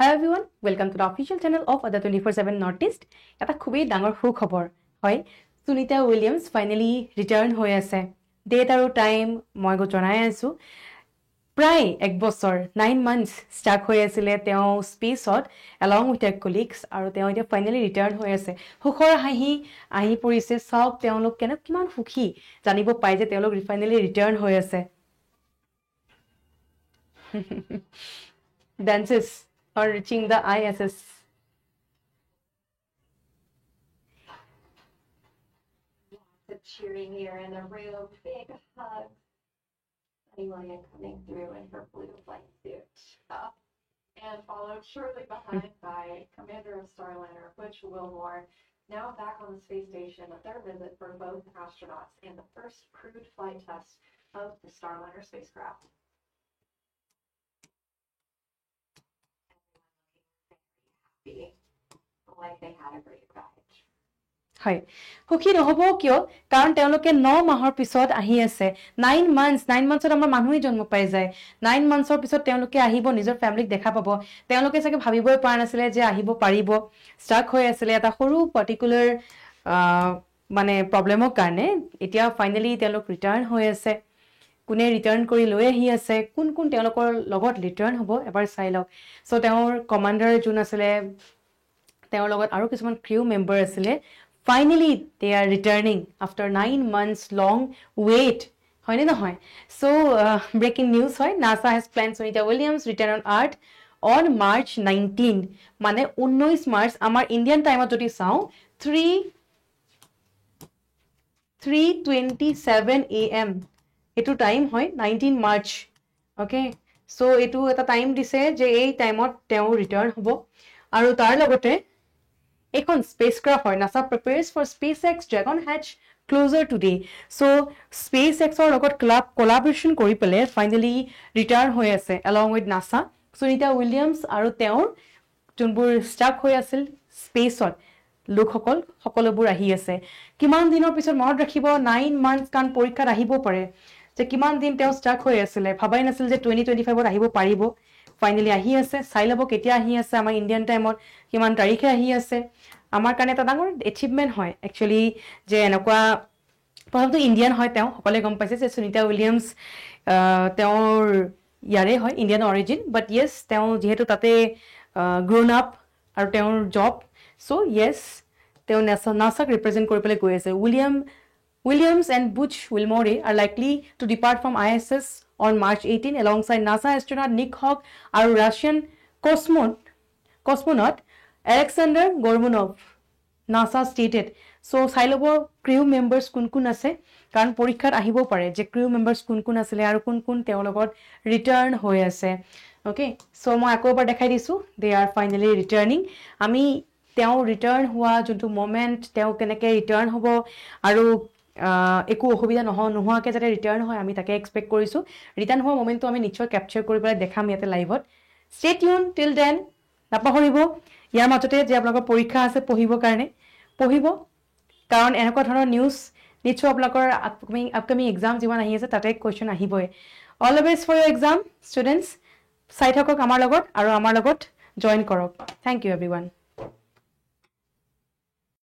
Hi everyone, welcome to the official channel of Ada 24/7 Northeast. এটা খুবই ডাঙৰ সুখবৰ হয় সুনিতা উইলিয়ামছ ফাইনালি ৰিটাৰ্ণ হৈ আছে ডেট আৰু টাইম মই জনাই আছো প্ৰায় এক বছৰ 9 মান্থস ষ্টাক হৈ আছিল তেওঁ স্পেচত along with their colleagues আৰু তেওঁ এতিয়া ফাইনালি ৰিটাৰ্ণ হৈ আছে সুখৰ হাঁহি আহি পৰিছে সব তেওঁলোক কিমান সুখী জানিব পাই যে তেওঁলোক ফাইনালি ৰিটাৰ্ণ হৈ আছে dances are reaching the ISS. Lots of cheering here in the room, big hugs. Sunny William coming through in her blue flight suit. And followed shortly behind by Commander of Starliner, Butch Wilmore, now back on the space station at their visit for both astronauts and the first crewed flight test of the Starliner spacecraft. Like they had a great ride. হয় সুখী নহব কিয় কাৰণ তেওঁলোকে 9 মাহৰ পিছত আহি আছে 9 মান্থছত আমাৰ মানুহে জন্ম পাই যায় 9 মান্থছৰ পিছত তেওঁলোকে আহিব নিজৰ ফ্যামিলিক দেখা পাব তেওঁলোকে চাগে ভাবিবই পৰা নাছিল যে আহিব পাৰিব ষ্টাক হৈ আছিল এটা সৰু পাৰ্টিকুলাৰ মানে প্ৰবলেমৰ কাৰণে এতিয়া ফাইনালি তেওঁলোক ৰিটাৰ্ণ হৈ আছে কোনে ৰিটাৰ্ণ কৰি লৈ আহি আছে কোন তেওঁলোকৰ লগত ৰিটাৰ্ণ হ'ব এবাৰ চাই লওক সো তেওঁৰ কমান্ডাৰ জুন আছিল তেওঁৰ লগত আৰু কিছুমান ক্ৰিউ মেম্বাৰ আছিল finally they are returning after 9 months long wait হয় নে নহয় so breaking news হয় NASA has planned Sunita Williams return on Earth on March 19 মানে 19 মাৰ্চ আমাৰ ইন্ডিয়ান টাইমত যদি চাও 3:27 am এটো টাইম হয় 19 মাৰ্চ ওকে so এটো এটা টাইম দিছে যে এই টাইমত তেওঁ ৰিটাৰ্ণ হ'ব আৰু তাৰ লগতে এখন spacecraft হয় NASA prepares for SpaceX Dragon Hatch closer today so SpaceX or লগত collaboration কৰি পেলে finally return হৈ আছে along with NASA Sunita Williams আৰু তেওঁৰ যোনবোৰ ষ্টাক হৈ আছিল স্পেচত লোকসকল সকলোবোৰ আহি আছে কিমান দিনৰ পিছত মনত ৰাখিব 9 মান্থস কান পৰীক্ষাত আহিব পাৰে যে কিমান দিন তেওঁ ষ্টাক হৈ আছিল ভাবাই নাছিল যে 2025 ত আহিব পাৰিব ফাইনালি আহি আছে চাই লব কেতিয়া আহি আছে আমাৰ ইন্ডিয়ান টাইমত কিমান তাৰিখে আহি আছে আমাৰ কাৰণে এটা ডাঙৰ এচিভমেন্ট হয় একচুয়ালি যে এনেকুৱা প্ৰথমটো ইন্ডিয়ান হয় তেওঁ সকলে গম পাইছে যে সুনিতা উইলিয়ামছ তেওঁৰ ইয়াৰে হয় ইন্ডিয়ান অৰিজিন বাট ইয়েস তেওঁ যেহেতু তাতে গ্ৰোন আপ আৰু তেওঁৰ জব সো ইয়েস তেওঁ নাসাক ৰিপ্ৰেজেন্ট কৰি পেলে গৈ আছে Williams and Butch Wilmore are likely to depart from ISS on March 18 alongside NASA astronaut Nick Hawk and Russian cosmonaut Alexander Gormunov NASA stated so sailobo crew members kun ase karon porikhat ahibo pare je crew members kun asile aru kun teo logot return hoy ase okay so moi akobar dekhai disu they are finally returning ami teo return hua jontu moment teo keneke return hobo aru একো অসুবিধা নোহোৱাকে যাতে return হয় আমি তাকে expect কৰিছো return হোৱা মোমেন্টটো আমি নিশ্চয় ক্যাপচাৰ কৰি পেলাই দেখাম ইয়াতে লাইভত ষ্টে টিউন টিল দেন নাপাহৰিব ইয়াৰ মাজতে যে আপোনালোকৰ পৰীক্ষা আছে পঢ়িব কাৰণ এনেকুৱা ধৰণৰ নিউজ নিশ্চয় আপোনালোকৰ আপকামিং এক্সাম যিমান আহি আছে তাতে কোৱেশ্চন আহিবই all the best for your exam students চাই থাকক আমাৰ লগত আৰু আমাৰ লগত জয়েন কৰক থ্যাংক ইউ এভৰিৱান